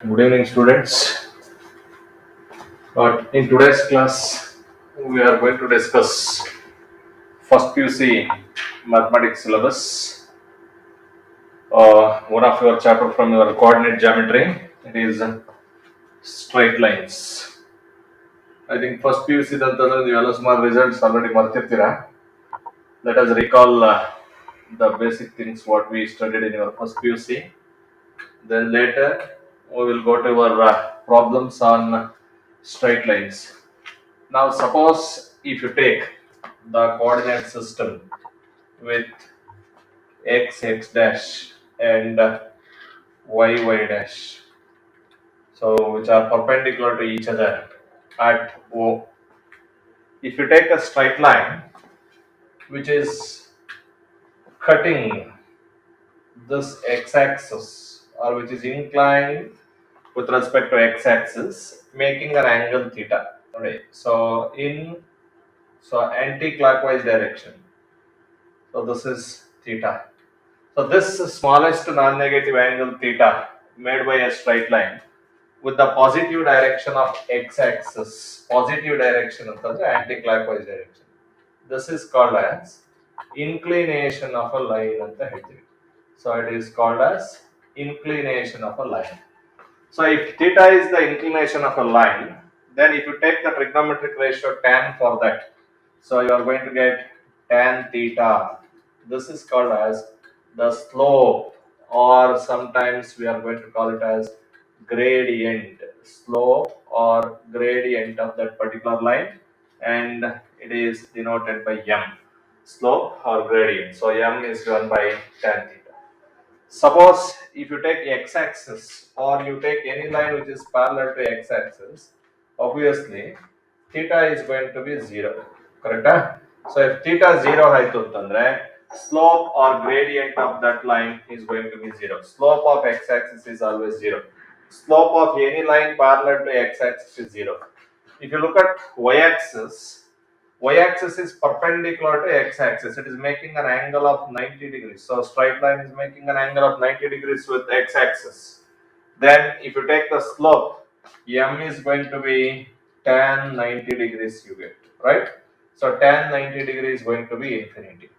Good evening, students. In today's class, we are going to discuss first PUC mathematics syllabus. One of your chapter from your coordinate geometry. It is straight lines. I think first PUC ನಂತರ ನೀವೆಲ್ಲ ಸುಮಾರು results already ಮರ್ತಿರ್ತೀರಾ. Let us recall the basic things what we studied in your first PUC. Then later we will go to our problems on straight lines. Now, suppose if you take the coordinate system with x dash and y dash, so which are perpendicular to each other at O. If you take a straight line which is cutting this x-axis or which is inclined with respect to x-axis, making an angle theta. Right. So anti-clockwise direction. So this is theta. So this smallest non-negative angle theta made by a straight line with the positive direction of x-axis, positive direction of the anti-clockwise direction. This is called as inclination of a line at the head. So it is called as inclination of a line. So if theta is the inclination of a line, then if you take the trigonometric ratio tan for that, so you are going to get tan theta. This is called as the slope, or sometimes we are going to call it as gradient, slope or gradient of that particular line, and it is denoted by m, slope or gradient. So m is given by tan theta. Suppose if you take x-axis or you take any line which is parallel to x-axis, obviously theta is going to be 0. Correct? So if theta 0 ಆಯ್ತು ಅಂತಂದ್ರೆ slope or gradient of that line is going to be 0. Slope of x-axis is always 0. Slope of any line parallel to x-axis is 0. If you look at y-axis, y-axis is perpendicular to x-axis. It is making an angle of 90 degrees. So straight line is making an angle of 90 degrees with x-axis. Then if you take the slope, m is going to be tan 90 degrees you get, right? So tan 90 degrees is going to be infinity.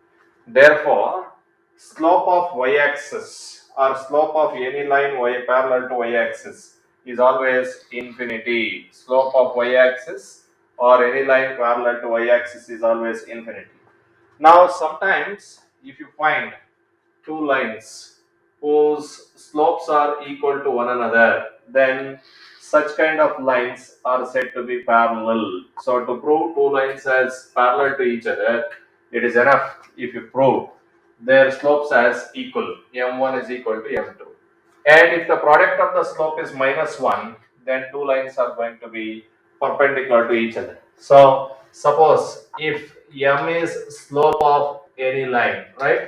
Therefore, slope of y-axis or slope of any line y parallel to y-axis is always infinity. Slope of y-axis or any line parallel to y-axis is always infinity. Now, sometimes if you find two lines whose slopes are equal to one another, then such kind of lines are said to be parallel. So to prove two lines as parallel to each other, it is enough if you prove their slopes as equal. M1 is equal to M2. And if the product of the slope is -1, then two lines are going to be perpendicular to each other. So suppose if M is slope of any line, right?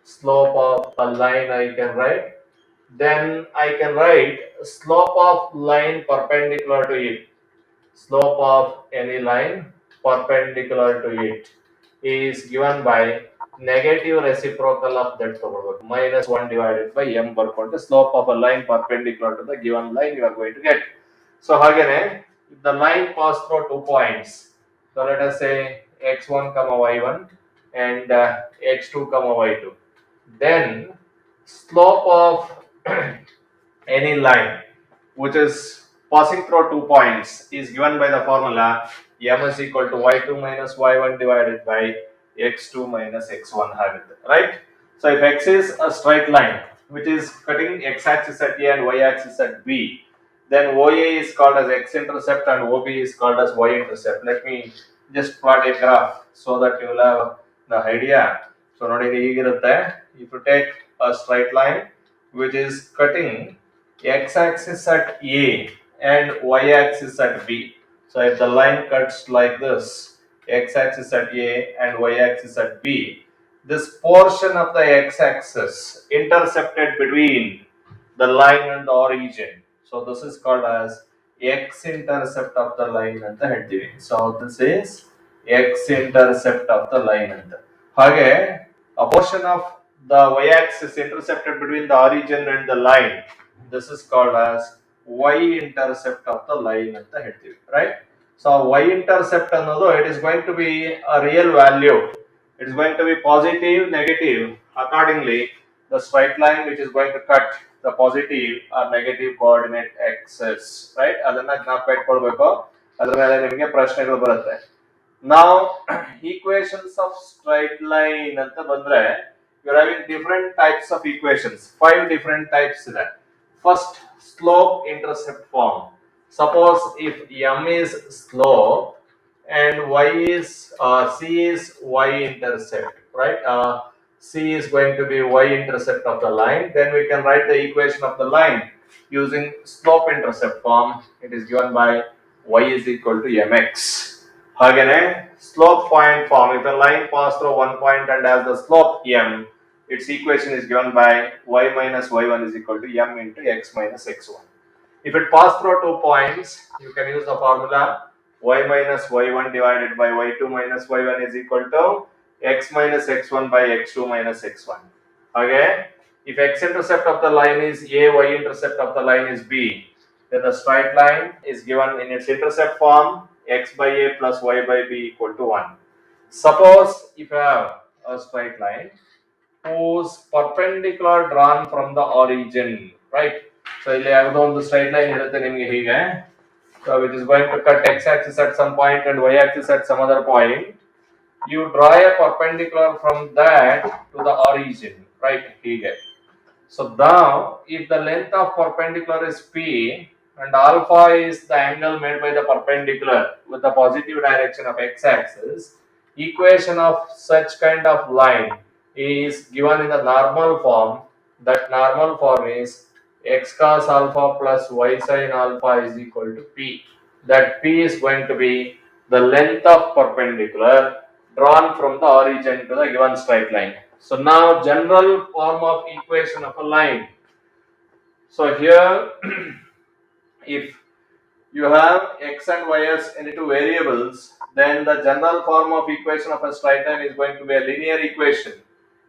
Slope of a line I can write, then I can write slope of line perpendicular to it. Slope of any line perpendicular to it is given by negative reciprocal of that -1 divided by m ಬರ್ಕೊಂಡು slope of a line perpendicular to the given line you are going to get. So ಹಾಗೇನೆ if the line pass through 2 points, so let us say x1 comma y1 and x2 comma y2, then slope of any line which is passing through 2 points is given by the formula m is equal to y2 minus y1 divided by x2 minus x1 ಆಗುತ್ತೆ, right? So if x is a straight line which is cutting x-axis at a and y-axis at b, then OA is called as x-intercept and OB is called as y-intercept. Let me just plot a graph so that you will have the idea. So ನೋಡಿ ಹೀಗಿರುತ್ತೆ. If you take a straight line which is cutting x-axis at A and y-axis at B. So if the line cuts like this, x-axis at A and y-axis at B, this portion of the x-axis intercepted between the line and the origin. So this is called as x-intercept of the line and the head. So this is x-intercept of the line and the. ಹಾಗೆ a portion of the y-axis intercepted between the origin and the line, this is called as y intercept of the line ಅಂತ ಹೇಳ್ತೀವಿ, right? So y intercept ಅನ್ನೋದು it is going to be a real value. It is going to be positive, negative. Accordingly, the straight line which is going to cut the positive or negative coordinate axis, right? ಅದನ್ನ ಜ್ಞಾಪಕ ಇಟ್ಕೊಳ್ಬೇಕು. ಅದರ ಮೇಲೆ ನಿಮಗೆ ಪ್ರಶ್ನೆಗಳು ಬರುತ್ತೆ. Now equations of straight line ಅಂತ ಬಂದ್ರೆ you're having different types of equations. 5 different types ಇದೆ. First, slope intercept form. Suppose if m is slope and y is c is y intercept, right? C is going to be y intercept of the line. Then we can write the equation of the line using slope intercept form. It is given by y is equal to mx. Again, slope point form. If a line passes through one point and has the slope m, its equation is given by y minus y1 is equal to m into x minus x1. If it passes through 2 points, you can use the formula y minus y1 divided by y2 minus y1 is equal to x minus x1 by x2 minus x1. Again, if x-intercept of the line is a, y-intercept of the line is b, then the straight line is given in its intercept form x by a plus y by b equal to 1. Suppose if you have a straight line whose perpendicular drawn from the origin, right? So ಇಲ್ಲಿ ಯಾವುದೋ ಒಂದು straight line ಇರುತ್ತೆ ನಿಮಗೆ ಹೀಗೆ, so which is going to cut x-axis at some point and y-axis at some other point. You draw a perpendicular from that to the origin, right? ಹೀಗೆ. So now, if the length of perpendicular is p and alpha is the angle made by the perpendicular with the positive direction of x-axis, equation of such kind of line is given in the normal form. That normal form is x cos alpha plus y sin alpha is equal to p. That p is going to be the length of perpendicular drawn from the origin to the given straight line. So now general form of equation of a line. So here if you have x and y as any two variables, then the general form of equation of a straight line is going to be a linear equation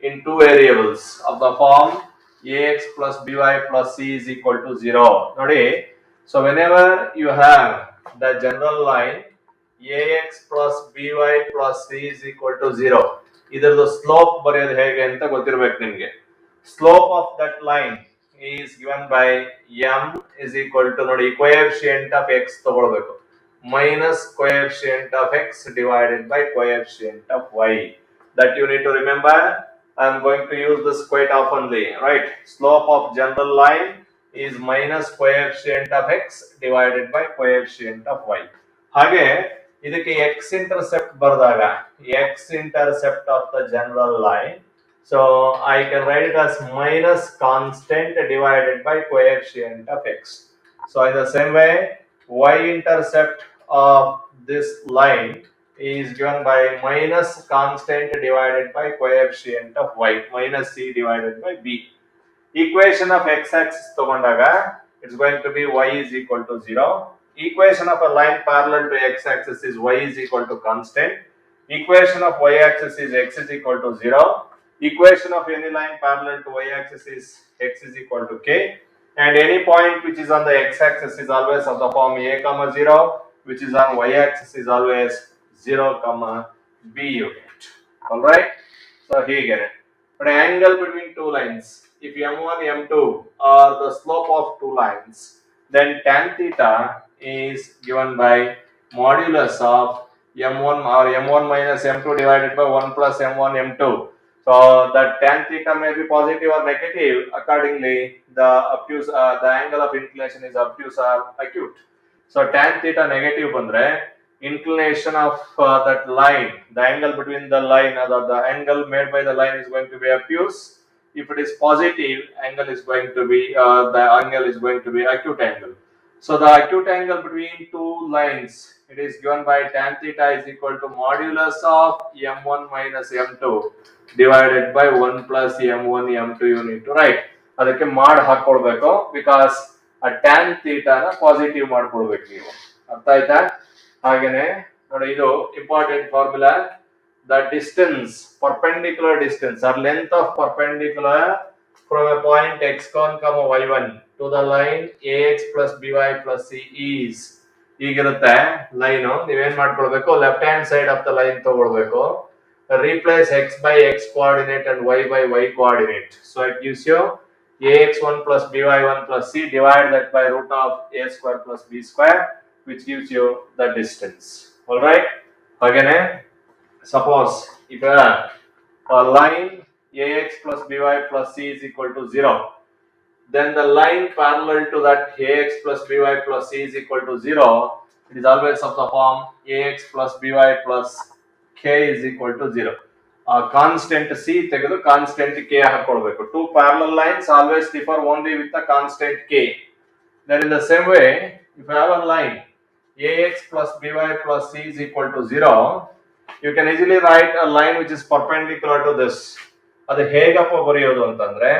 in two variables of the form ax plus by plus c is equal to 0. Nodi, so whenever you have the general line ax plus by plus c is equal to 0, ಇದರದು slope ಬರೆಯೋದು ಹೇಗೆ ಅಂತ ಗೊತ್ತಿರಬೇಕು ನಿಮಗೆ. Slope of that line is given by m is equal to ನೋಡಿ coefficient of x ತಗೊಳ್ಬೇಕು minus coefficient of x divided by coefficient of y. That you need to remember. I am going to use this quite oftenly, right? Slope of general line is minus coefficient of x divided by coefficient of y. ಹಾಗೆ ಇದಕ್ಕೆ x intercept ಬರೆದಾಗ x intercept of the general line, so I can write it as minus constant divided by coefficient of x. So in the same way, y intercept of this line is given by minus constant divided by coefficient of y minus c divided by b. Equation of x-axis ತಗೊಂಡಾಗ it's going to be y is equal to 0. Equation of a line parallel to x-axis is y is equal to constant. Equation of y-axis is x is equal to 0. Equation of any line parallel to y-axis is x is equal to k. And any point which is on the x-axis is always of the form a comma 0, which is on y-axis is always 0 comma b unit. Alright? So here get it. But angle between two lines, if m1 m2 are the slope of two lines, then tan theta is given by modulus of m1 or m1 minus m2 divided by 1 plus m1 m2. So that tan theta may be positive or negative. Accordingly, the obtuse, the angle of inclination is obtuse or acute. So tan theta negative bandre, inclination of that line, the angle between the line or the angle made by the line is going to be obtuse. If it is positive, angle is going to be the angle is going to be acute angle. So the acute angle between two lines, it is given by tan theta is equal to modulus of m1 minus m2 divided by 1 plus m1 m2 you need to write. ಅದಕ್ಕೆ ಮಾಡ್ ಹಾಕೊಳ್ಬೇಕು because ಆ tan theta ನ positive ಮಾಡ್ಕೊಳ್ಬೇಕು ನೀವು. ಅರ್ಥ ಆಯ್ತಾ? ಹಾಗೇನೆ ನೋಡಿ ಇದು important formula. The distance, perpendicular distance or length of perpendicular from a point x1 comma y1 to to the line ax plus by plus c is ಈಗಿರುತ್ತೆ ಲೈನ್ ನೀವೇನ್ ಮಾಡ್ಕೊಳ್ಬೇಕು left hand side of the line ತಗೊಳ್ಬೇಕು replace x by x coordinate and y by y coordinate so it gives you ax1 plus by1 plus c divide that by root of a square plus b square which gives you the distance all right again suppose if a line ax plus by plus c is equal to 0 then the line parallel to that ax plus by plus c is equal to 0 it is always of the form ax plus by plus k is equal to 0 constant c ತೆಗೆದು constant k ಹಾಕೊಳ್ಳಬೇಕು two parallel lines always differ only with the constant k then in the same way if I have a line ax plus by plus c is equal to 0 you can easily write a line which is perpendicular to this ಅದು ಹೇಗಪ್ಪ ಬರೆಯೋದು ಅಂತಂದ್ರೆ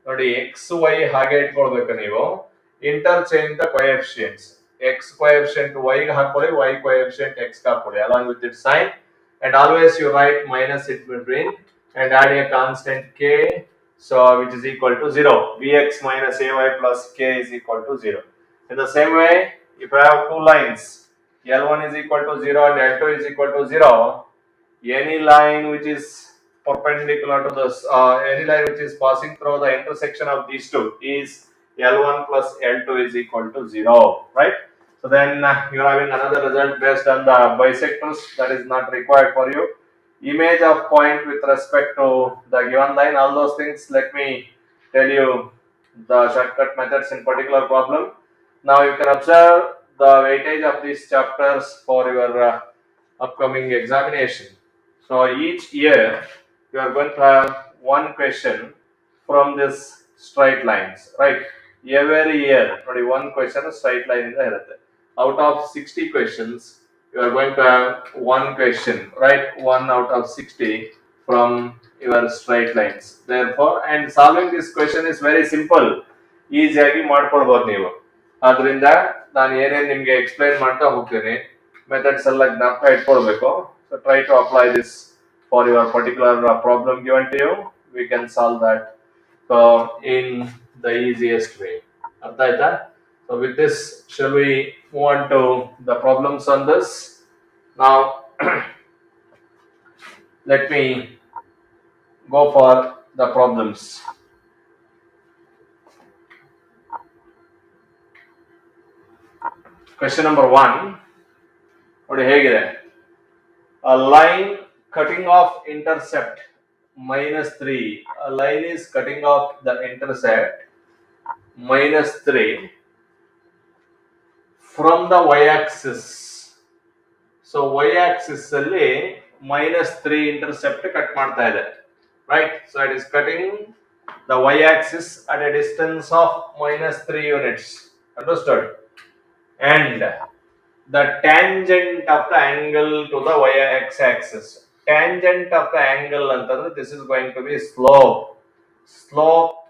ನೋಡಿ X Y ಹಾಗೆ ಇಟ್ಕೊಳ್ಬೇಕು ನೀವು interchange the coefficients X coefficient y ಗೆ ಹಾಕೊಳ್ಳಿ y ಕೋಎಫಿಷಿಯಂಟ್ x ಗೆ ಹಾಕೊಳ್ಳಿ along with its sign and always you write minus it between and add a constant k so which is equal to 0 bx minus ay plus k is equal to 0 in the same way if I have two lines l1 is equal to 0 and l2 is equal to 0 any line which is perpendicular to this any line which is passing through the intersection of these two is L1 plus L2 is equal to 0 right so then you are having another result based on the bisectors that is not required for you image of point with respect to the given line all those things let me tell you the shortcut methods in particular problem now you can observe the weightage of these chapters for your upcoming examination so each year you are going to have one question from this straight lines right every year one question straight line is irutte out of 60 questions you are going to have one question right one out of 60 from your straight lines therefore and solving this question is very simple easy agi ಮಾಡ್ಕೊಳ್ಬಹುದು ನೀವು ಅದರಿಂದ ನಾನು ಏನೇನು ನಿಮಗೆ explain ಮಾಡ್ತಾ ಹೋಗ್ತೀನಿ methods ಎಲ್ಲ ಜ್ಞಾಪಕ ಇಟ್ಕೊಳ್ಬೇಕು so try to apply this for your particular problem given to you we can solve that in the easiest way artha aita so with this shall we move on to the problems on this now let me go for the problems question number 1 ನೋಡಿ ಹೇಗಿದೆ a line cutting off intercept minus 3 a line is cutting off the intercept minus 3 from the y-axis so y-axis alli minus 3 intercept cut ಮಾಡ್ತಾ ಇದೆ right so it is cutting the y-axis at a distance of minus 3 units understood and the tangent of the angle to the y-axis tangent of the angle antandre this is going to be slope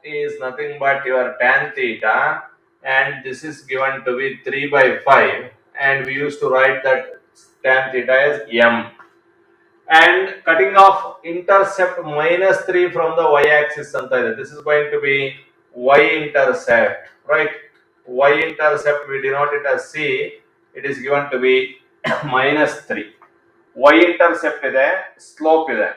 is nothing but your tan theta and this is given to be 3 by 5 and we used to write that tan theta as m and cutting off intercept minus 3 from the y-axis anta ide this is going to be y-intercept right y-intercept we denote it as c it is given to be minus 3 y-intercept ide slope ide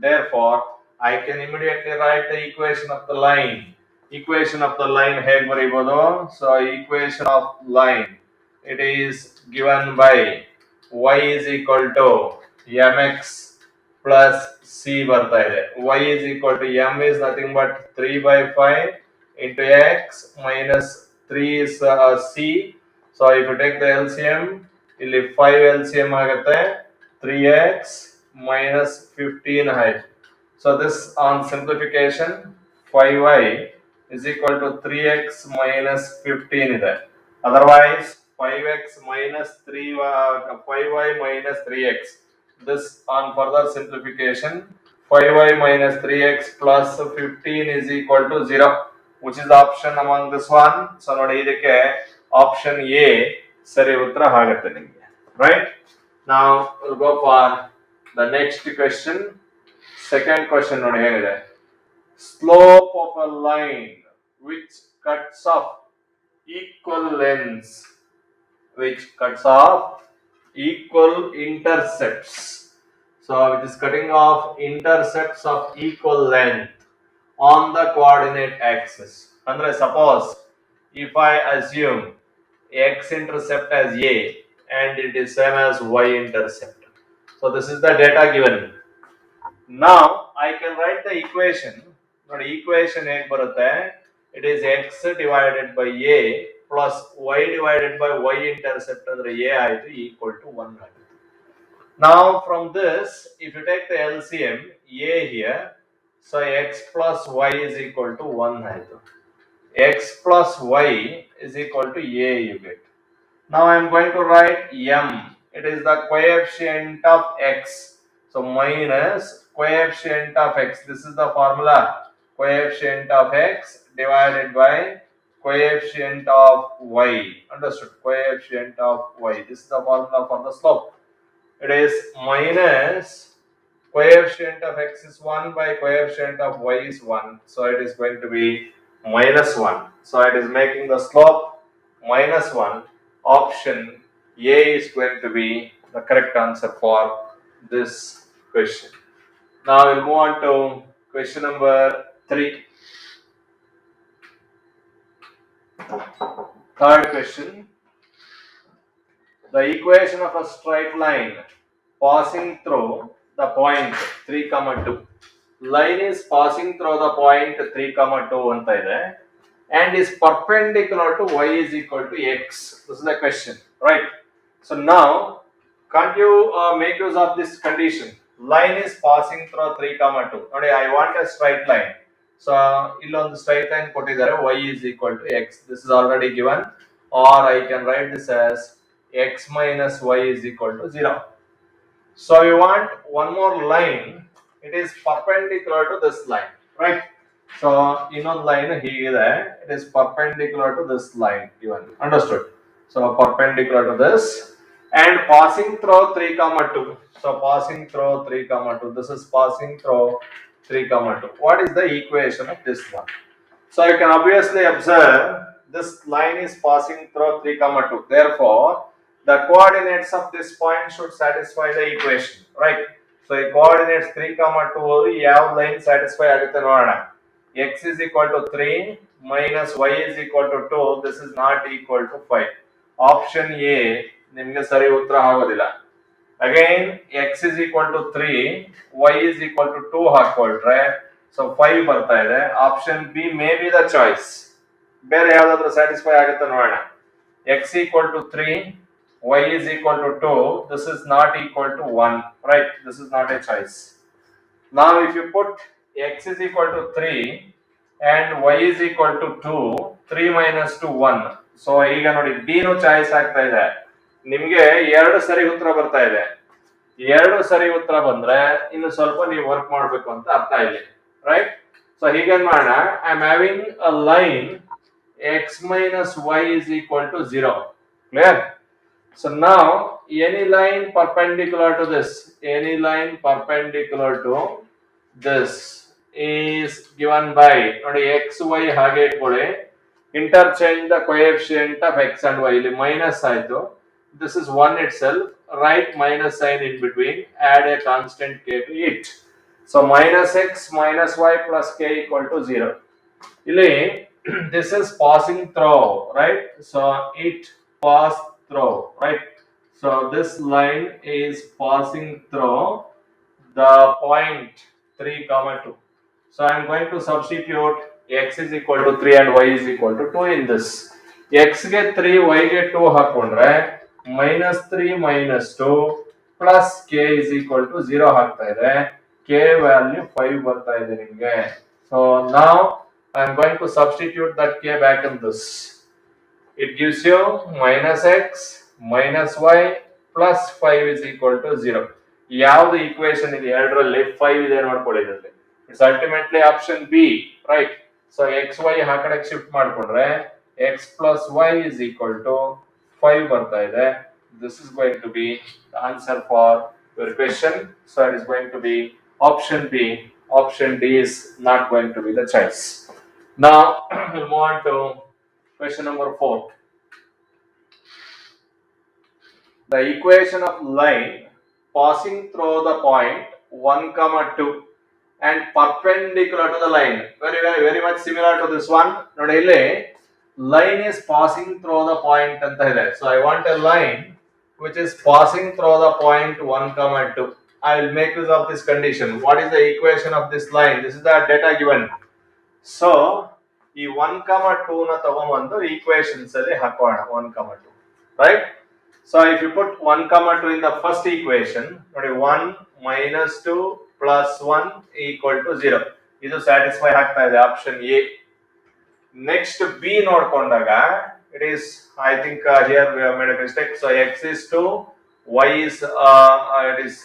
therefore I can immediately write the equation of the line ಹೇಗೆ ಬರೆಯಬಹುದು so equation of line it is given by y is equal to mx plus c ಬರ್ತಾ ಇದೆ y is equal to m is nothing but 3 by 5 into x minus 3 is c so if you take the LCM ಇಲ್ಲಿ 5 LCM ಆಗುತ್ತೆ 3x minus 15 ಆಯ್ತು so this on simplification 5y is equal to 3x minus 15 ಇದೆ otherwise 5x minus 5y minus 3x this on further simplification 5y minus 3x plus 15 is equal to 0 which is the option among this one so ನೋಡಿ ಇದಕ್ಕೆ option A ಸರಿ ಉತ್ತರ ಆಗುತ್ತೆ ನಿಮಗೆ right now we'll go for the next question second question ನೋಡಿ ಹೇಗಿದೆ slope of a line which cuts off equal lengths which cuts off equal intercepts. So it is cutting off intercepts of equal length on the coordinate axis. Andre, suppose if I assume x intercept as a and it is same as y intercept. So this is the data given. Now I can write the equation. Now the equation ಹೇಗೆ ಬರುತ್ತೆ? It is x divided by a plus y divided by y intercept ಅಂದ್ರೆ a ಆಯ್ತು equal to 1 ಆಯ್ತು. Now from this, if you take the LCM, a here, so x plus y is equal to 1 ಆಯ್ತು. X plus y is equal to a you get. Now I am going to write m. It is the coefficient of x. So minus coefficient of x. This is the formula. Coefficient of x divided by coefficient of y. Understood? Coefficient of y. This is the formula for the slope. It is minus coefficient of x is 1 by coefficient of y is 1. So it is going to be minus 1. So it is making the slope minus 1. Option A is going to be the correct answer for this question. Now we'll move on to question number 3. Third question. The equation of a straight line passing through the point 3, 2. Line is passing through the point 3, 2 anta ide and is perpendicular to y is equal to x. This is the question, right? So now can't you make use of this condition? Line is passing through 3, 2. Nodi, I want a straight line. So illondu straight line kottidare y is equal to x. This is already given, or I can write this as x minus y is equal to 0. So you want one more line. It is perpendicular to this line, right? So ಇನ್ನೊಂದು line ಹೀಗಿದೆ. It is perpendicular to this line given. Understood? So perpendicular to this and passing through 3, 2. So passing through 3, 2. This is passing through 3, 2. What is the equation of this one? So you can obviously observe this line is passing through 3, 2. Therefore, the coordinates of this point should satisfy the equation, right? So the coordinates 3, 2 ಯಾವ line satisfy ಆಗುತ್ತೆ ನೋಡೋಣ. X is equal to 3 minus y is equal to 2. This is not equal to 5. Option A ನಿಮಗೆ ಸರಿ ಉತ್ತರ ಆಗೋದಿಲ್ಲ. Again x is equal to 3, y is equal to 2 ಹಾಕೊಂಡ್ರೆ so 5 ಬರ್ತಾ ಇದೆ. Option B may be the choice. ಬೇರೆ ಯಾವ್ದಾದ್ರು satisfy ಆಗುತ್ತೆ ನೋಡೋಣ. X equal to 3, y is equal to 2. This is not equal to 1, right? This is not a choice. Now if you put x is equal to 3 and y is equal to 2, 3 minus 2 1. So ಈಗ ನೋಡಿ D ನು choice ಆಗ್ತಾ ಇದೆ. ನಿಮಗೆ ಎರಡು ಸರಿ ಉತ್ತರ ಬರ್ತಾ ಇದೆ. ಎರಡು ಸರಿ ಉತ್ತರ ಬಂದ್ರೆ ಇನ್ನು ಸ್ವಲ್ಪ ನೀವು ವರ್ಕ್ ಮಾಡಬೇಕು ಅಂತ ಅರ್ಥ ಇದೆ, right? So ಹೀಗೆ ಮಾಡೋಣ. I am having a line x minus y is equal to 0. Clear? So now any line perpendicular to this, any line perpendicular to this is given by ನೋಡಿ x y ಹಾಗೆ ಇಟ್ಕೊಳ್ಳಿ. Interchange the coefficient of x and y. ಇಲ್ಲಿ minus ಆಯ್ತು. This is 1 itself. Write minus sign in between. Add a constant k to it. So minus x minus y plus k equal to 0. ಇಲ್ಲಿ this is passing through, right? So it passed through, right? So this line is passing through the point 3, 2. So I am going to substitute x is equal to 3 and y is equal to 2 in this. X ಗೆ 3, y ಗೆ 2 ಹಾಕೊಂಡ್ರೆ minus 3 minus 2 plus k is equal to 0 ಹಾಕ್ತಾ ಇದೆ. K value 5 ಬರ್ತಾ ಇದೆ ನಿಮಗೆ. So now I am going to substitute that k back in this. It gives you minus x minus y plus 5 is equal to 0. ಯಾವ್ದು equation ಇದೆ ಎರಡರಲ್ಲಿ 5 ಇದೆ ನೋಡ್ಕೊಳ್ಳಿ ಇದರಲ್ಲಿ. It's ultimately option B, right? So x y ಆ ಕಡೆಗೆ shift ಮಾಡ್ಕೊಂಡ್ರೆ x plus y is equal to 5 ಬರ್ತಾ ಇದೆ. This is going to be the answer for your question. So it is going to be option B. Option D is not going to be the choice. Now we'll move on to Question number 4. The equation of line passing through the point 1, 2 and perpendicular to the line. Very much similar to this one. Line is passing through the point. So I want a line which is passing through the point 1, 2. I will make use of this condition. What is the equation of this line? This is the data given. So, ಈ 1, 2 ನ ತಗೊಂಬಂದು equations ಅಲ್ಲಿ ಹಾಕೋಣ 1, 2, right? So if you put 1, 2 in the first equation, 1 minus 2 plus 1 equal to 0. ಇದು satisfy ಆಗ್ತಾ ಇದೆ option A. Next B ನೋಡ್ಕೊಂಡಾಗ it is, I think here we have made a mistake. So x is 2, y is it is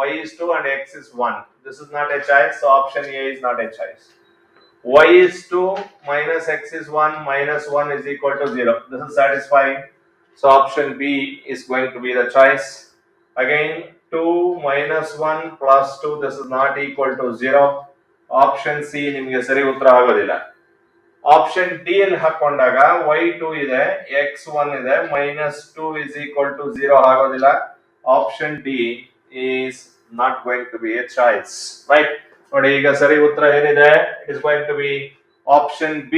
y is 2 and x is 1. This is not a choice, so option A is not a choice. Y is 2 minus x is 1 minus 1 is equal to 0. This is satisfying. So option B is going to be the choice. Again 2 minus 1 plus 2, this is not equal to 0. Option C ನಿಮಗೆ ಸರಿ ಉತ್ತರ ಆಗೋದಿಲ್ಲ. Option D ಅಲ್ಲಿ ಹಾಕೊಂಡಾಗ y2 ಇದೆ x1 ಇದೆ minus 2 is equal to 0 ಆಗೋದಿಲ್ಲ. Option D is not going to be a choice, right? ನೋಡಿ ಈಗ ಸರಿ ಉತ್ತರ ಏನಿದೆ? It is going to be option B.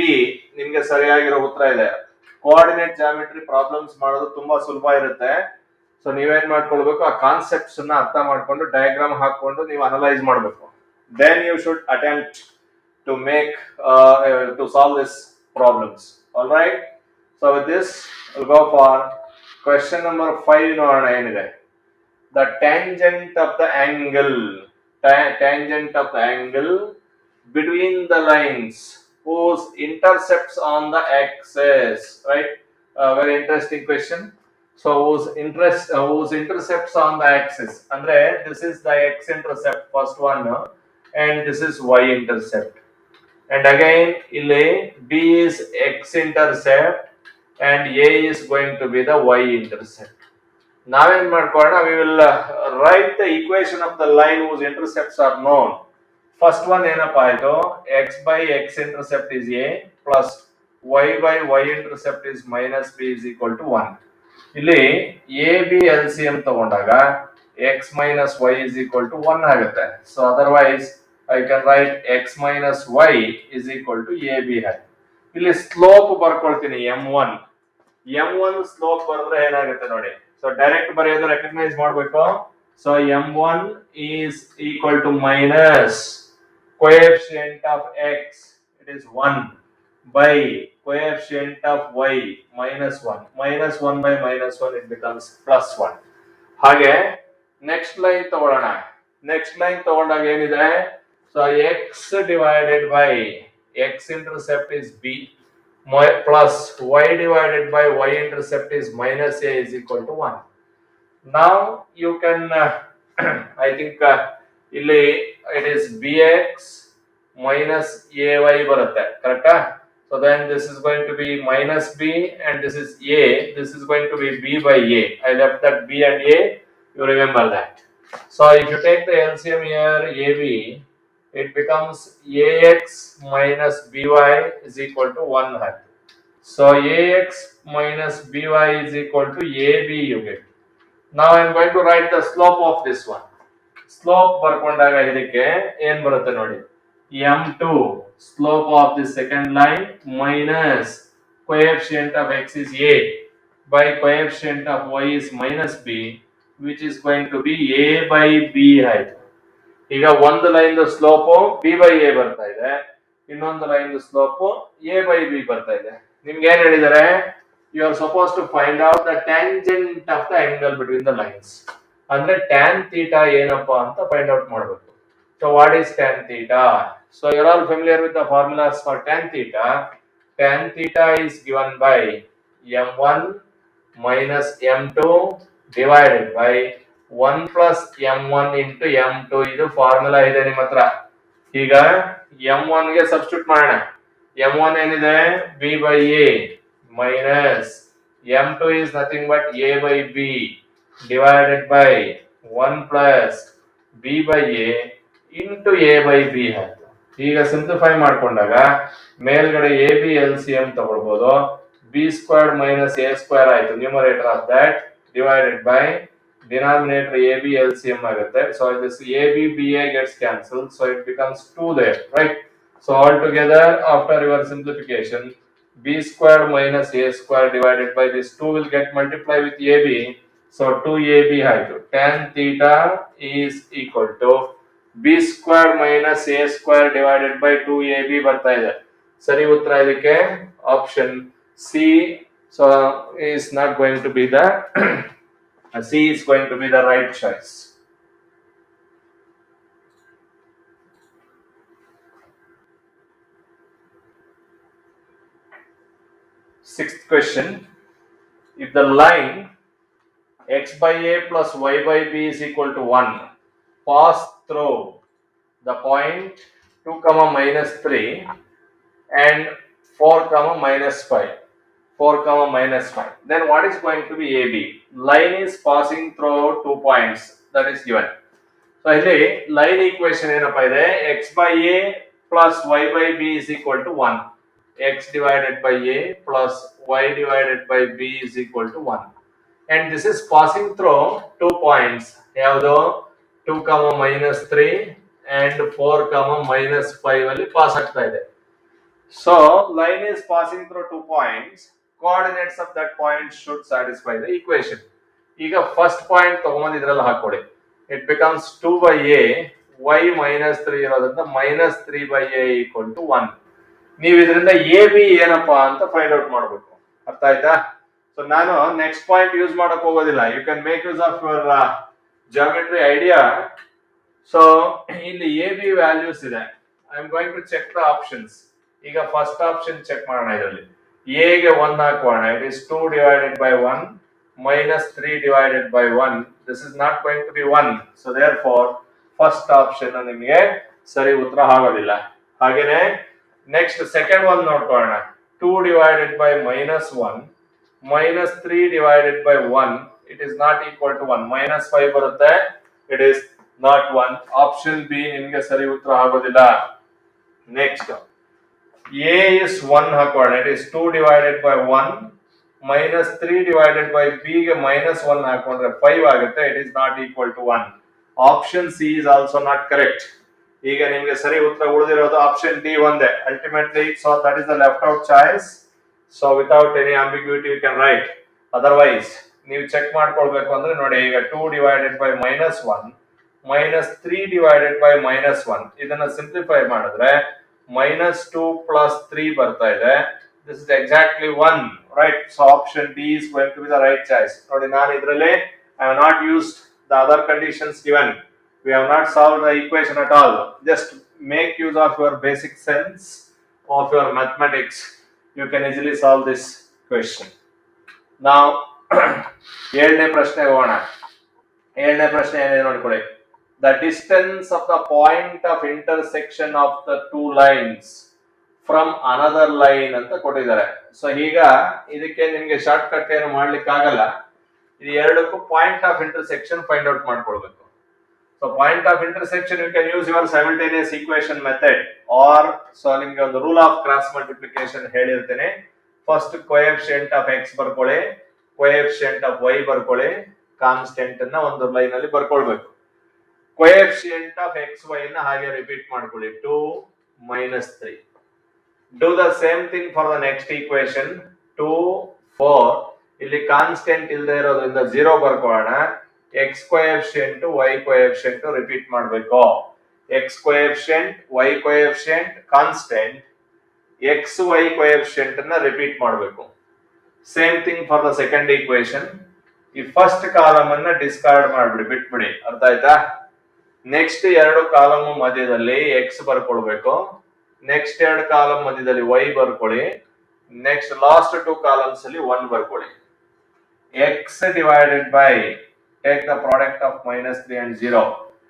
ನಿಮಗೆ ಸರಿಯಾಗಿರೋ ಉತ್ತರ ಇದೆ. ಕೋಆರ್ಡಿನೇಟ್ ಜಾಮೆಟ್ರಿ ಪ್ರಾಬ್ಲಮ್ಸ್ ಮಾಡೋದು ತುಂಬಾ ಸುಲಭ ಇರುತ್ತೆ. ಸೊ ನೀವೇನ್ ಮಾಡ್ಕೊಳ್ಬೇಕು, ಆ ಕಾನ್ಸೆಪ್ಟ್ಸ್ ಅನ್ನ ಅರ್ಥ ಮಾಡ್ಕೊಂಡು ಡಯಾಗ್ರಾಮ್ ಹಾಕೊಂಡು ನೀವು ಅನಲೈಸ್ ಮಾಡಬೇಕು. Then you should attempt to make to solve this problems. All right. So with this will go for question number 5 ನೋಡೋಣ ಏನಿದೆ. The tangent of the angle between the lines whose intercepts on the axis, right? Very interesting question. So whose intercepts on the axis, andre this is the x intercept, first one, and this is y intercept, and again ille b is x intercept and a is going to be the y intercept. ನಾವೇನ್ ಮಾಡ್ಕೊಳ್ಳೋಣ, we will write the equation of the line whose intercepts are known. First one ಏನಪ್ಪಾ ಆಯ್ತು, x by x intercept is a plus y by y intercept is minus b is equal to 1. ಇಲ್ಲಿ a b LCM ತಗೊಂಡಾಗ x minus y is equal to 1 ಆಗುತ್ತೆ. So otherwise I can write x minus y is equal to ab. ಇಲ್ಲಿ slope ಬರ್ಕೊಳ್ತೀನಿ m1 slope ಬರೆದ್ರೆ ಏನಾಗುತ್ತೆ ನೋಡಿ. So direct ಬರೆಯೋದು recognise ಮಾಡಬೇಕು. So m1 is equal to minus coefficient of x, it is 1 by coefficient of y minus 1. Minus 1 by minus 1, it becomes plus 1. ಹಾಗೆ next line ತಗೊಳ್ಳೋಣ. Next line ತಗೊಂಡಾಗ ಏನಿದೆ, so x divided by x intercept is b plus y divided by y intercept is minus a is equal to 1. Now you can I think ಇಲ್ಲಿ it is bx minus ay ಬರುತ್ತೆ, ಕರೆಕ್ಟಾ? So then this is going to be minus b and this is a, this is going to be b by a. I left that b and a, you remember that. So if you take the LCM here, ab, it becomes ax minus by is equal to 1. So ax minus by is equal to ab, you get. Now I am going to write the slope of this one. Slope ಬರ್ಕೊಂಡಾಗ ಇದಕ್ಕೆ ಏನ್ ಬರುತ್ತೆ ನೋಡಿ, m2 slope of the second line minus coefficient of x is a by coefficient of y is minus b, which is going to be a by b ಆಯ್ತು. ಈಗ ಒಂದು line slope b by a ಬರ್ತಾ ಇದೆ, ಇನ್ನೊಂದು line slope a by b ಬರ್ತಾ ಇದೆ. ನಿಮ್ಗೆ ಏನ್ ಹೇಳಿದ್ದಾರೆ, you are supposed to find out the tangent of the angle between the lines. ಅಂದ್ರೆ tan theta ಏನಪ್ಪಾ ಅಂತ ಫೈಂಡ್ ಔಟ್ ಮಾಡಬೇಕು. So what is tan theta? So you're all familiar with the formulas for tan theta. Tan theta is given by m1 minus m2 divided by 1 plus m1 into m2. ಇದು formula ಇದೆ ನಿಮ್ಮ ಹತ್ರ. ಈಗ m1 ಗೆ substitute ಮಾಡೋಣ. m1 ಏನಿದೆ, b by a minus m2 is nothing but a by b divided by 1 plus b by a into a by b ಆಯ್ತು. ಈಗ ಸಿಂಪ್ಲಿಫೈ ಮಾಡ್ಕೊಂಡಾಗ ಮೇಲ್ಗಡೆ a b LCM ತಗೊಳ್ಬಹುದು, b squared minus a square ಆಯ್ತು numerator of that divided by denominator ab LCM ಆಗುತ್ತೆ. So this ab ba gets cancelled, so it becomes 2 there, right? So altogether after your simplification, b squared minus a square divided by this 2 will get multiplied with ab. So 2ab ಆಯ್ತು. Tan theta is equal to b square minus a square divided by 2ab ಬರ್ತಾ ಇದೆ. ಸರಿ ಉತ್ತರ ಇದಕ್ಕೆ option C. So is not going to be the C is going to be the right choice. Sixth question: if the line x by a plus y by b is equal to 1 pass through the point 2 comma minus 3 and 4 comma minus 5, 4 comma minus 5, then what is going to be AB? Line is passing through 2 points, that is given. So ಇಲ್ಲಿ line equation ಏನಪ್ಪಾ ಇದೆ, x by a plus y by b is equal to 1, x divided by a plus y divided by b is equal to 1, and this is passing through 2 points, ಯಾವುದು 2 comma minus 3 and 4 comma minus 5 ಅಲ್ಲಿ pass ಆಗ್ತಾ ಇದೆ. So line is passing through 2 points, coordinates of that point should satisfy the equation. ಈಗ first point ತಗೊಂಡು ಇದರಲ್ಲಿ ಹಾಕೊಳ್ಳಿ, it becomes 2 by a y minus 3 ಇರೋದ್ರಿಂದ minus 3 by a equal to 1. ನೀವು ಇದರಿಂದ ಎ ಬಿ ಏನಪ್ಪಾ ಅಂತ ಫೈಂಡ್ ಔಟ್ ಮಾಡಬೇಕು, ಅರ್ಥ ಆಯ್ತಾ? ಸೊ ನಾನು ನೆಕ್ಸ್ಟ್ ಪಾಯಿಂಟ್ ಯೂಸ್ ಮಾಡಕ್ ಹೋಗೋದಿಲ್ಲ, you can make use of your geometry idea. So ಇಲ್ಲಿ ಎ ಬಿ ವ್ಯಾಲ್ಯೂಸ್ ಇದೆ, I am going to check the options. ಈಗ ಫಸ್ಟ್ ಆಪ್ಷನ್ ಚೆಕ್ ಮಾಡೋಣ. ಇದರಲ್ಲಿ ಎ ಗೆ 1 ಹಾಕೋಣ, it is 2 divided by 1 minus 3 divided by 1. This is not going to be 1. So therefore first option ನಿಮಗೆ ಸರಿ ಉತ್ತರ ಆಗೋದಿಲ್ಲ. ಹಾಗೇನೆ ನೆಕ್ಸ್ಟ್ ಸೆಕೆಂಡ್ ಒನ್ ನೋಡ್ಕೊಳ್ಳೋಣ, 2 divided by minus 1 minus 3 divided by 1, it is not equal to 1, minus 5 ಬರುತ್ತೆ, it is not 1. Option B ನಿಮಗೆ ಸರಿ ಉತ್ತರ ಆಗೋದಿಲ್ಲ. ನೆಕ್ಸ್ಟ್ a is 1 ಹಾಕೋಣ, it is 2 divided by 1 minus 3 divided by b ಗೆ minus 1 ಹಾಕೊಂಡ್ರೆ 5 ಆಗುತ್ತೆ, it is not equal to 1. Option C is also not correct. ಈಗ ನಿಮಗೆ ಸರಿ ಉತ್ತರ ಉಳಿದಿರೋದು ಆಪ್ಷನ್ ಡಿ ಒಂದೇ ultimately. So that is the left out choice. So without any ambiguity you can write. Otherwise ನೀವು ಚೆಕ್ ಮಾಡ್ಕೊಳ್ಬೇಕು ಅಂದ್ರೆ ನೋಡಿ, ಈಗ 2 divided by minus 1 minus 3 divided by minus 1, ಇದನ್ನ ಸಿಂಪ್ಲಿಫೈ ಮಾಡಿದ್ರೆ minus 2 plus 3 ಬರ್ತಾ ಇದೆ. This is exactly 1, right? So option D is going to be the right choice. ನೋಡಿ ನಾನು ಇದರಲ್ಲಿ I have not used the other conditions given. We have not solved the equation at all. Just make use of your basic sense of your mathematics. You can easily solve this question. Now, ಏಳನೇ ಪ್ರಶ್ನೆ ಹೋಗೋಣ. ಏಳನೇ ಪ್ರಶ್ನೆ ಏನಿದೆ ನೋಡ್ಕೊಳ್ಳಿ. The distance of the point of intersection of the two lines from another line ಅಂತ ಕೊಟ್ಟಿದ್ದಾರೆ. So ಈಗ ಇದಕ್ಕೆ ನಿಮಗೆ ಶಾರ್ಟ್ ಕಟ್ ಏನು ಮಾಡ್ಲಿಕ್ಕೆ ಆಗಲ್ಲ, ಇದು ಎರಡಕ್ಕೂ point of intersection find out ಮಾಡ್ಕೊಳ್ಬೇಕು. So point of intersection you can use your simultaneous equation method, or so ನಿಮ್ಗೆ ಒಂದು ರೂಲ್ ಆಫ್ ಕ್ರಾಸ್ ಮಲ್ಟಿಪ್ಲಿಕೇಶನ್ ಹೇಳಿರ್ತೇನೆ. ಫಸ್ಟ್ ಕೋಎಫಿಷಿಯಂಟ್ ಆಫ್ ಎಕ್ಸ್ ಬರ್ಕೊಳ್ಳಿ, ಕೋಎಫಿಷಿಯಂಟ್ ಆಫ್ ವೈ ಬರ್ಕೊಳ್ಳಿ, ಕಾನ್ಸ್ಟೆಂಟ್ ಅನ್ನ ಒಂದು ಲೈನ್ ಅಲ್ಲಿ ಬರ್ಕೊಳ್ಬೇಕು. ಕೋಎಫಿಷಿಯಂಟ್ ಆಫ್ ಎಕ್ಸ್ ವೈ ನ ಹಾಗೆ ರಿಪೀಟ್ ಮಾಡ್ಕೊಳ್ಳಿ, 2 minus 3. Do the same thing for the next equation, 2 4. ಇಲ್ಲಿ ಕಾನ್ಸ್ಟೆಂಟ್ ಇಲ್ಲದೆ ಇರೋದ್ರಿಂದ 0 ಬರ್ಕೊಳ್ಳೋಣ. x coefficient y coefficient repeat ಮಾಡಬೇಕು. x coefficient y coefficient constant, x y coefficient ಅನ್ನ ರಿಪೀಟ್ ಮಾಡಬೇಕು. Same thing for the second equation. ಈ first column ಅನ್ನ discard ಮಾಡ್ಬಿಡಿ, ಬಿಟ್ಬಿಡಿ, ಅರ್ಥ ಆಯ್ತಾ? ನೆಕ್ಸ್ಟ್ ಎರಡು ಕಾಲಮ್ ಮಧ್ಯದಲ್ಲಿ x ಬರ್ಕೊಳ್ಬೇಕು, ನೆಕ್ಸ್ಟ್ ಎರಡು ಕಾಲಮ್ ಮಧ್ಯದಲ್ಲಿ y ಬರ್ಕೊಳ್ಳಿ, ನೆಕ್ಸ್ಟ್ ಲಾಸ್ಟ್ 2 ಕಾಲಮ್ಸ್ ಅಲ್ಲಿ 1 ಬರ್ಕೊಳ್ಳಿ. x divided by, take the product of minus 3 and 0,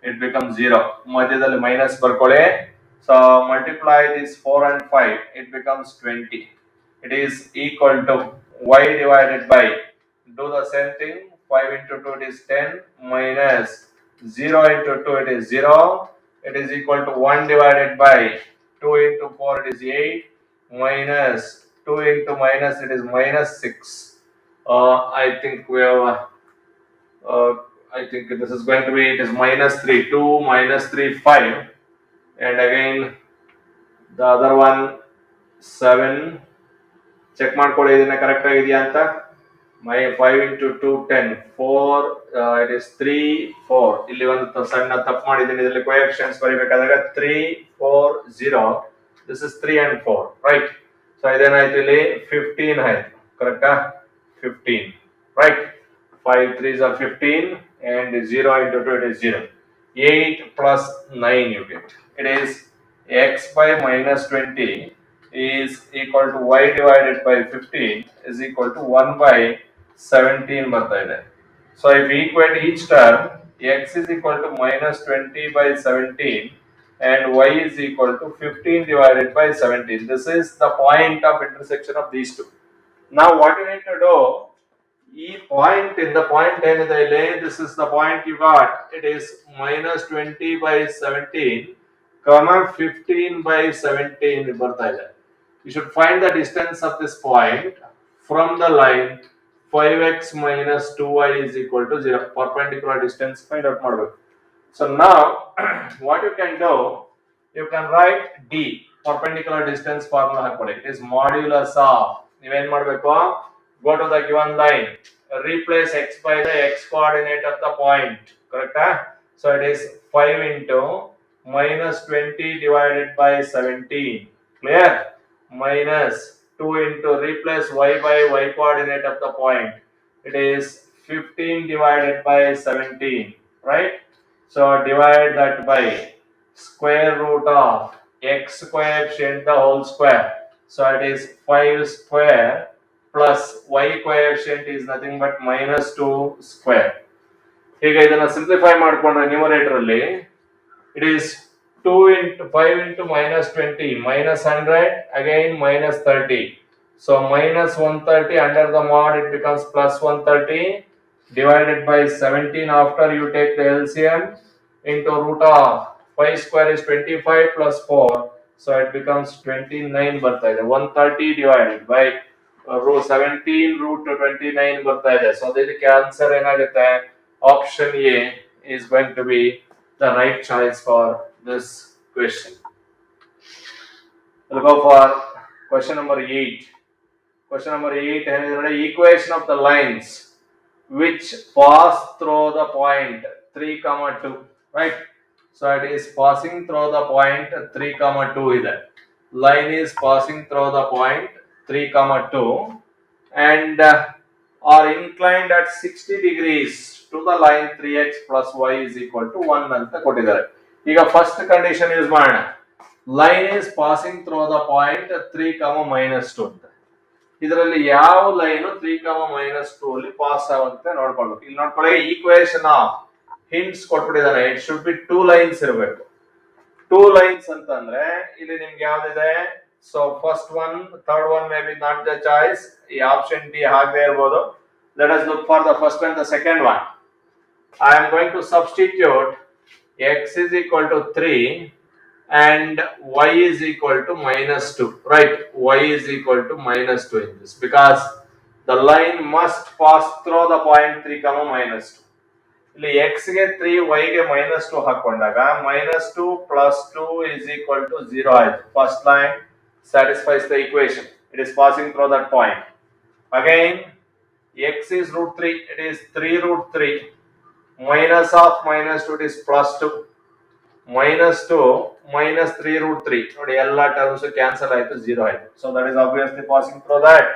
it becomes 0. ಮಧ್ಯದಲ್ಲಿ ಮೈನಸ್ ಬರ್ಕೊಳ್ಳಿ. So multiply this 4 and 5, it becomes 20. It is equal to y divided by, do the same thing, 5 into 2 it is 10 minus 0 into 2 it is 0. It is equal to 1 divided by 2 into 4 it is 8 minus 2 into minus, it is minus 6. I think we have, I think this is going to be, it is minus 3, 2, minus 3, 5. And again, the other one, 7. Check ಮಾಡ್ಕೊಳ್ಳಿ ಇದನ್ನ correct ಆಗಿದೆಯಾ ಅಂತ. My 5 into 2, 10. 4, it is 3, 4. ಇಲ್ಲಿ ಒಂದು ಸಣ್ಣ ತಪ್ಪು ಮಾಡಿದ್ದೀನಿ. ಇದರಲ್ಲಿ coefficients ಬರೀಬೇಕಾದಾಗ 3, 4, 0. This is 3 and 4, right? So ಇದೇನಾಯ್ತು ಇಲ್ಲಿ 15 ಆಯ್ತು. ಕರೆಕ್ಟಾ? 15, right? 5 3s are 15 and 0 into 2 it is 0. 8 plus 9 you get. It is x by minus 20 is equal to y divided by 15 is equal to 1 by 17 ಬರ್ತಾ ಇದೆ. So if we equate each term, x is equal to minus 20 by 17 and y is equal to 15 divided by 17. This is the point of intersection of these two. Now what you need to do, e point in the point ಏನಿದೆ ಇಲ್ಲಿ, this is the point you got. It is minus 20 by 17 comma 15 by 17 ಬರ್ತಾ ಇದೆ. You should find the distance of this point from the line 5x minus 2y is equal to 0. Perpendicular distance find out ಮಾಡಬೇಕು. So now what you can do, you can write d, perpendicular distance formula ಹಾಕೊಳ್ಳಿ. It is modulus of, ನೀವೇನ್ ಮಾಡಬೇಕು, go to the given line, replace x by the x coordinate of the point, correct? So it is 5 into minus 20 divided by 17, clear? Minus 2 into replace y by y coordinate of the point, it is 15 divided by 17, right? So divide that by square root of x coefficient the whole square. So it is 5 square plus y coefficient is nothing but minus 2 square. ಈಗ ಇದನ್ನ simplify ಮಾಡಿಕೊಂಡ್ರೆ numerator ಅಲ್ಲಿ it is 2 into 5 into minus 20 minus 100 again minus 30. So minus 130 under the mod it becomes plus 130 divided by 17 after you take the LCM into root of 5 square is 25 plus 4. So it becomes 29 ಬರ್ತಾ ಇದೆ. 130 divided by 17 root 29 ಬರ್ತಾ ಇದೆ. So ಇದಕ್ಕೆ answer ಏನಾಗುತ್ತೆ, option A is going to be the right choice for this question. We'll go for question number 8. Question number 8 is equation of the lines which pass through the point 3, 2, right? So it is passing through the point 3, 2 ಇದೆ. Line is passing through the point 3, 2 and are inclined at 60 degrees to the line 3x plus y is equal to 1 ಅಂತ ಕೊಟ್ಟಿದ್ದಾರೆ. ಈಗ first condition use ಮಾಡೋಣ. Line is passing through the point 3, -2 ಅಂತ. ಇದರಲ್ಲಿ ಯಾವ line 3, -2 ಅಲ್ಲಿ pass ಆಗುತ್ತೆ ನೋಡ್ಕೊಳ್ಬೇಕು. ಇಲ್ಲಿ ನೋಡ್ಕೊಳ್ಳಿ, ಈಕ್ವೇಶನ್ ಆಫ್ ಹಿಂಟ್ಸ್ ಕೊಟ್ಬಿಟ್ಟಿದ್ದಾನೆ. ಇಟ್ ಶುಡ್ ಬಿ 2 ಲೈನ್ಸ್ ಇರಬೇಕು. 2 ಲೈನ್ಸ್ ಅಂತಂದ್ರೆ ಇಲ್ಲಿ ನಿಮ್ಗೆ ಯಾವ್ದಿದೆ, so first one, third one may be not the choice. ಈ ಆಪ್ಷನ್ ಡಿ ಹಾಗೆ ಇರಬಹುದು. Let us look for the first and the second one. I am going to substitute x is equal to 3 and y is equal to -2, right? Y is equal to -2 in this because the line must pass through the point 3, -2. ಇಲ್ಲಿ x ಗೆ 3, y ಗೆ -2 ಹಾಕೊಂಡಾಗ -2 plus 2 is equal to 0 ಆಯ್ತು. First line satisfies the equation. It is passing through that point. Again, x is root 3, it is 3 root 3, minus of -2 it is plus 2, -2 minus 3 root 3 ನೋಡಿ ಎಲ್ಲ terms cancel ಆಯ್ತು, 0 ಆಯ್ತು. So that is obviously passing through that.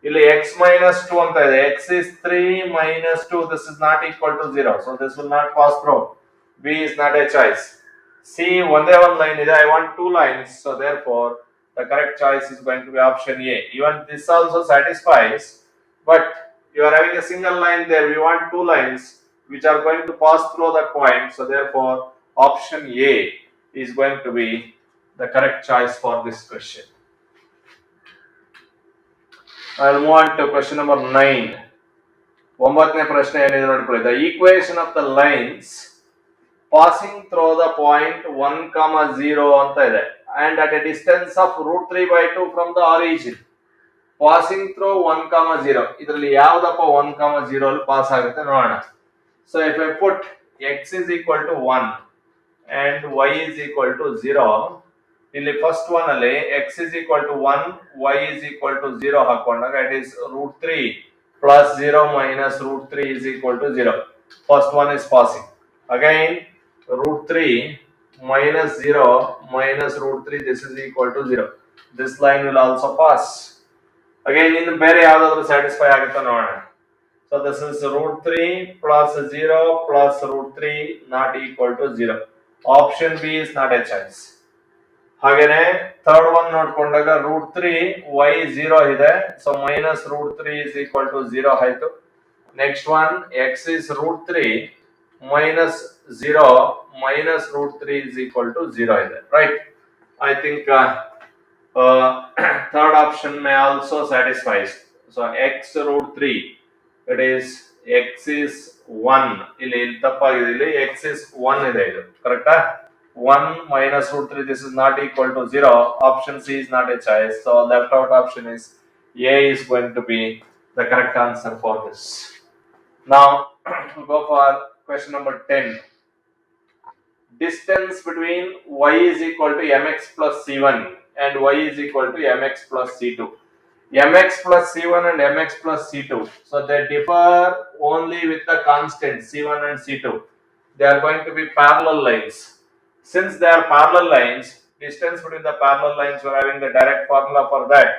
ಇಲ್ಲಿ x -2 ಅಂತ ಇದೆ, x is 3 -2, this is not equal to 0, so this will not pass through. B is not a choice. C ಒಂದೇ ಒಂದು line ಇದೆ, I want 2 lines, so therefore the correct choice is going to be option A. Even this also satisfies, but you are having a single line there, we want 2 lines which are going to pass through that point, so therefore option A is going to be the correct choice for this question. I will move on to question number 9. ಒಂಬತ್ತನೇ ಪ್ರಶ್ನೆ ಏನಿದೆ ನೋಡ್ಕೊಳ್ಳಿ. The equation of the lines passing through the point 1, 0 ಅಂತ ಇದೆ and at a distance of root 3/2 from the origin. Passing through 1,0 ಇದರಲ್ಲಿ ಯಾವ್ದಪ್ಪ 1,0 ಅಲ್ಲಿ pass ಆಗುತ್ತೆ ನೋಡೋಣ. So if I put x is equal to 1 and y is equal to 0, ಇಲ್ಲಿ first one ಅಲ್ಲಿ x is equal to 1, y is equal to 0 ಹಾಕೊಂಡಾಗ it is √3 plus 0 minus √3 is equal to 0. First one is passing. Again √3 minus 0 minus √3, this is equal to 0. This line will also pass. Again ಇನ್ನು ಬೇರೆ ಯಾವ್ದಾದ್ರು satisfy ಆಗುತ್ತಾ ನೋಡೋಣ. So this is √3 plus 0 plus √3 not equal to 0. Option B is not a choice. ಹಾಗೇನೆ third one ನೋಡ್ಕೊಂಡಾಗ √3 y 0 ಇದೆ, so minus √3 is equal to 0 ಆಯ್ತು. Next one x is √3 minus 0 minus √3 is equal to 0 ಇದೆ, right? I think third option may also satisfies. So x √3, it is x is 1, ಇಲ್ಲಿ ತಪ್ಪಾಗಿದೆ, ಇಲ್ಲಿ x is 1 ಇದೆ, ಇದು ಕರೆಕ್ಟಾ? 1 minus √3, this is not equal to 0. Option C is not a choice, so left out option is A is going to be the correct answer for this. Now we'll go for question number 10. Distance between y is equal to mx plus c1 and y is equal to mx plus c2. mx plus c1 and mx plus c2, so they differ only with the constant c1 and c2. They are going to be parallel lines. Since they are parallel lines, distance between the parallel lines, we are having the direct formula for that.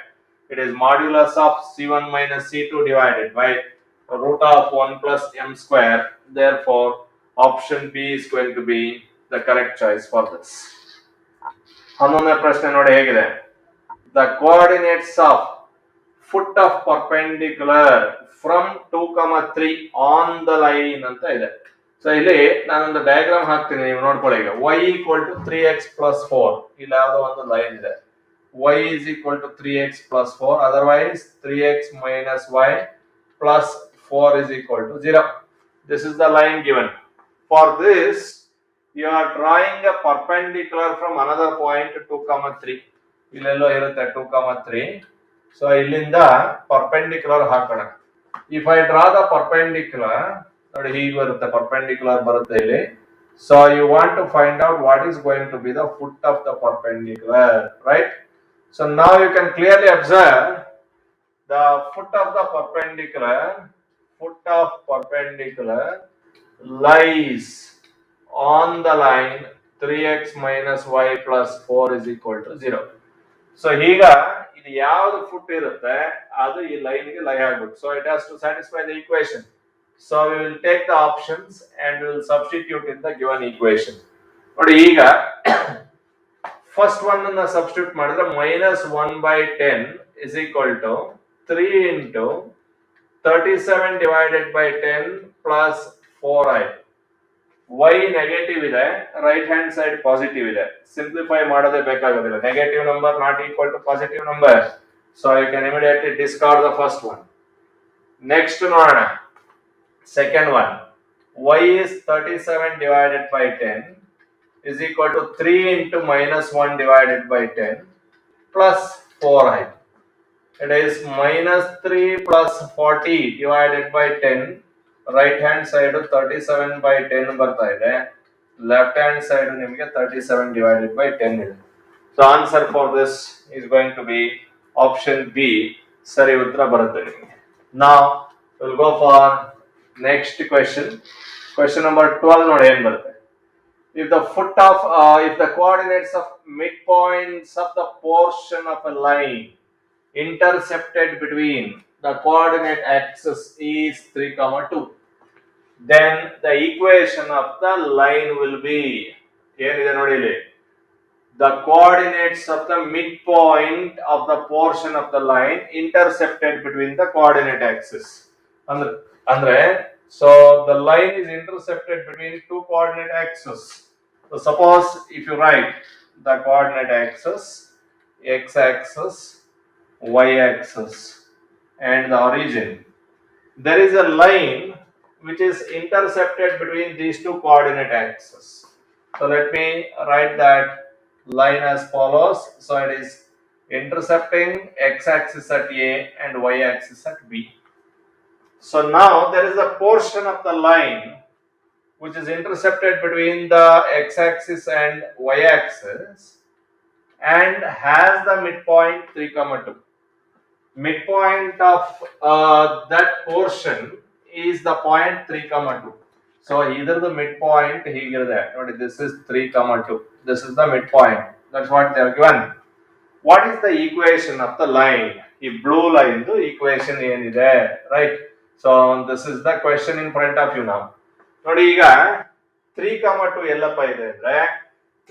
It is modulus of c1 minus c2 divided by root of 1 plus m square. Therefore option B is going to be the correct choice for this. ಹನ್ನೊಂದನೇ ಪ್ರಶ್ನೆ ನೋಡಿ ಹೇಗಿದೆ. The coordinates of foot of perpendicular from 2, 3 on the line ಅಂತ ಇದೆ. So ಇಲ್ಲಿ ನಾನೊಂದು diagram ಹಾಕ್ತೀನಿ, ನೀವು ನೋಡ್ಕೊಳ್ಳಿ. ಈಗ y equal to 3x plus 4, ಇಲ್ಲಿ ಯಾವುದೋ ಒಂದು ಲೈನ್ ಇದೆ. y is equal to 3x plus 4, otherwise 3x minus y plus 4 is equal to 0. This is the line given. For this you are drawing a perpendicular from another point 2, 3. ಇಲ್ಲೆಲ್ಲೋ ಇರುತ್ತೆ 2, 3. So ಇಲ್ಲಿಂದ perpendicular ಹಾಕೋಣ. If I draw the perpendicular, ನೋಡಿ ಹೀಗೆ ಬರುತ್ತೆ, perpendicular ಬರುತ್ತೆ ಇಲ್ಲಿ. So you want to find out what is going to be the foot of the perpendicular, right? So now you can clearly observe the foot of the perpendicular lies on the line 3x minus y plus 4 is equal to 0. So ಈಗ ಇದು ಯಾವುದು foot ಇರುತ್ತೆ ಅದು ಈ line ಗೆ ಲೈ ಆಗ್ಬೇಕು. So it has to satisfy the equation. So we will take the options and we will substitute in the given equation. ನೋಡಿ ಈಗ ಫಸ್ಟ್ ಒನ್ ಅನ್ನ ಸಬ್ಸ್ಟಿಟ್ಯೂಟ್ ಮಾಡಿದ್ರೆ -1/10 is equal to 3 into 37 divided by 10 plus 4 ಆಯ್ತು. y negative ಇದೆ, right hand side positive ಇದೆ. Simplify ಮಾಡೋದೇ ಬೇಕಾಗೋದಿಲ್ಲ. Negative number not equal to positive number, so you can immediately discard the first one. Next ನೋಡೋಣ second one. Y is 37 divided by 10 is equal to 3 into -1 divided by 10 plus 4 ಆಯ್ತು. It is -3 plus 40 divided by 10. Right hand side 37/10 ಬರ್ತಾ ಇದೆ, left hand side ನಿಮಗೆ 37 divided by 10 ಇದೆ. So answer for this is going to be option B. ಸರಿ ಉತ್ತರ ಬರುತ್ತೆ ನಿಮಗೆ. Now we'll go for next question. Question number 12 ನೋಡಿ ಏನ್ ಬರುತ್ತೆ. If the coordinates of midpoints of the portion of a line intercepted between the coordinate axis is 3, 2, then the equation of the line will be ಏನಿದೆ ನೋಡಿ ಇಲ್ಲಿ. The coordinates of the midpoint of the portion of the line intercepted between the coordinate axis. ಅಂದ್ರೆ so the line is intercepted between two coordinate axes. So suppose if you write the coordinate axis, x axis, y axis and the origin, there is a line which is intercepted between these two coordinate axes. So let me write that line as follows. So it is intercepting x-axis at A and y-axis at B. So now there is a portion of the line which is intercepted between the x-axis and y-axis and has the midpoint 3, 2. Midpoint of that portion is the point 3, 2. So either the midpoint here that this is 3, 2. This is the midpoint. That's what they are given. What is the equation of the line? The blue line the equation ಏನಿದೆ, right? So this is the question in front of you now. ನೋಡಿ ಈಗ 3, 2 ಎಲ್ಲಪ್ಪ ಇದೆ ಅಂದ್ರೆ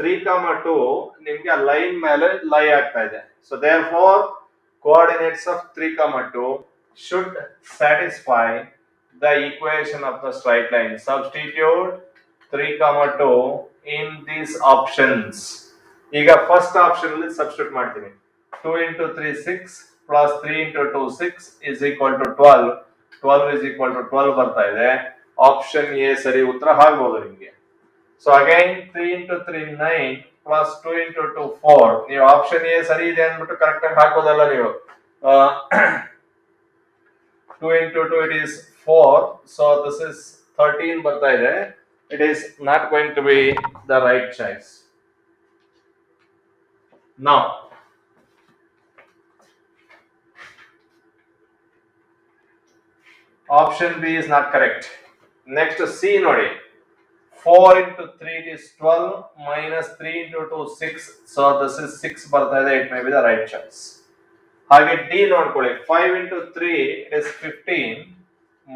3, 2 ನಿಮ್ಗೆ line ಮೇಲೆ ಲೈ ಆಗ್ತಾ ಇದೆ. So therefore coordinates of 3, 2 should satisfy the equation of the straight line. Substitute 3, 2 in these options. ಈಗ ಫಸ್ಟ್ ಆಪ್ಷನ್ ಅಲ್ಲಿ ಸಬ್ಸ್ಟಿಟ್ಯೂಟ್ ಮಾಡ್ತೀನಿ. 2 into 3 6 plus 3 into 2 6 is equal to 12. 12 is equal to 12 ಬರ್ತಾ ಇದೆ. ಆಪ್ಷನ್ ಎ ಸರಿ ಉತ್ತರ ಆಗ್ಬೋದು ನಿಮಗೆ. So again 3 into 3 9 plus 2 into 2 4. ನೀವು ಆಪ್ಷನ್ ಎ ಸರಿ ಇದೆ ಅಂದ್ಬಿಟ್ಟು ಕರೆಕ್ಟ್ ಆಗಿ ಹಾಕೋದಲ್ಲ ನೀವು. 2 into 2 it is 4. So this is 13 ಬರ್ತಾ ಇದೆ. It is not going to be the right choice. Now option B is not correct. Next C ನೋಡಿ. 4 into 3 it is 12 minus 3 into 2 6. So this is 6 ಬರ್ತಾ ಇದೆ. It may be the right choice. ಹಾಗೆ D ನೋಡ್ಕೊಳ್ಳಿ. 5 into 3 it is 15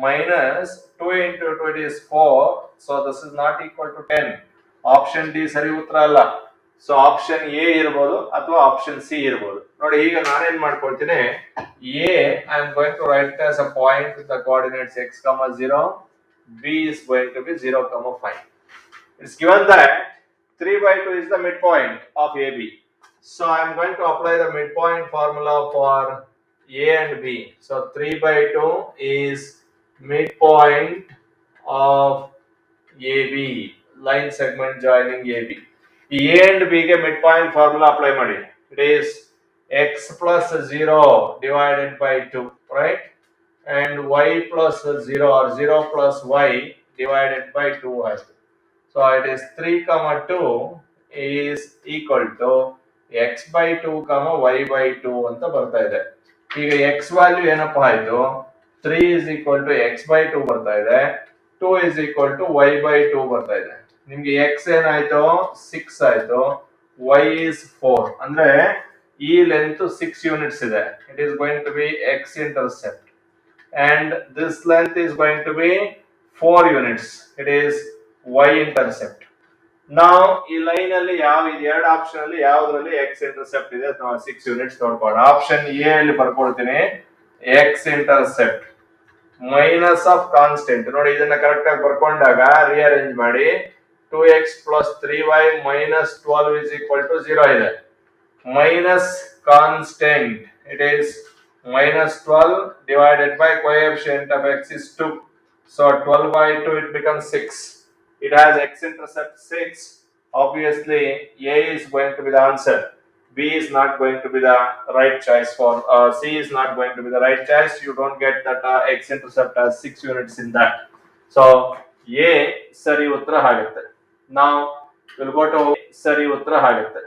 minus 2 into 2 it is 4. So this is not equal to 10. Option D ಸರಿ ಉತ್ತರ ಅಲ್ಲ. So option A ಇರಬಹುದು ಅಥವಾ option C ಇರಬಹುದು. ನೋಡಿ ಈಗ ನಾನೇನ್ ಮಾಡ್ಕೊಳ್ತೀನಿ, a I am going to write as a point with the coordinates x, 0. B is going to be 0, 5. It's given that 3/2 is the midpoint of AB. So I am going to apply the midpoint formula for A and B. So 3/2 is midpoint of AB, line segment joining AB. A and B ಗೆ midpoint formula apply ಮಾಡಿ. It is x plus 0 divided by 2, right? And y plus 0 or 0 plus y divided by 2 ಆಯ್ತು. So it is 3, 2 is equal to x by 2, y by 2 ಅಂತ ಬರ್ತಾ ಇದೆ. ಈಗ x value ಏನಪ್ಪ ಆಯ್ತು, 3 is equal to x by 2 ಬರ್ತಾ ಇದೆ, 2 is equal to y by 2 ಬರ್ತಾ ಇದೆ. ನಿಮ್ಗೆ x ಏನಾಯ್ತು 6 ಆಯ್ತು, y is 4. ಅಂದ್ರೆ ಈ ಲೆಂತ್ 6 ಯೂನಿಟ್ಸ್ ಇದೆ. It is going to be x intercept and this length is going to be 4 units. It is y intercept. Now ಈ ಲೈನ್ ಅಲ್ಲಿ ಯಾವ ಎರಡು ಆಪ್ಷನ್ ಅಲ್ಲಿ ಯಾವ್ದ್ರಲ್ಲಿ x intercept ಇದೆ ಅಥವಾ 6 ಯೂನಿಟ್ಸ್ ನೋಡ್ಕೊಳ್ಳೋಣ. ಆಪ್ಷನ್ ಎ ಅಲ್ಲಿ ಬರ್ಕೊಳ್ತೀನಿ x intercept minus of constant. ನೋಡಿ ಇದನ್ನ ಕರೆಕ್ಟ್ ಆಗಿ ಬರ್ಕೊಂಡಾಗ ರಿಅರೇಂಜ್ ಮಾಡಿ 2x plus 3y minus 12 is equal to 0 ಇದೆ. Minus constant, it is minus 12 divided by coefficient of x is 2. So 12 by 2 it becomes 6. It has x intercept 6. Obviously A is going to be the answer. B is not going to be the right choice for C is not going to be the right choice. You don't get that x intercept as 6 units in that. So A ಸರಿ ಉತ್ತರ ಆಗುತ್ತೆ. Now we'll go to ಸರಿ ಉತ್ತರ ಆಗುತ್ತೆ.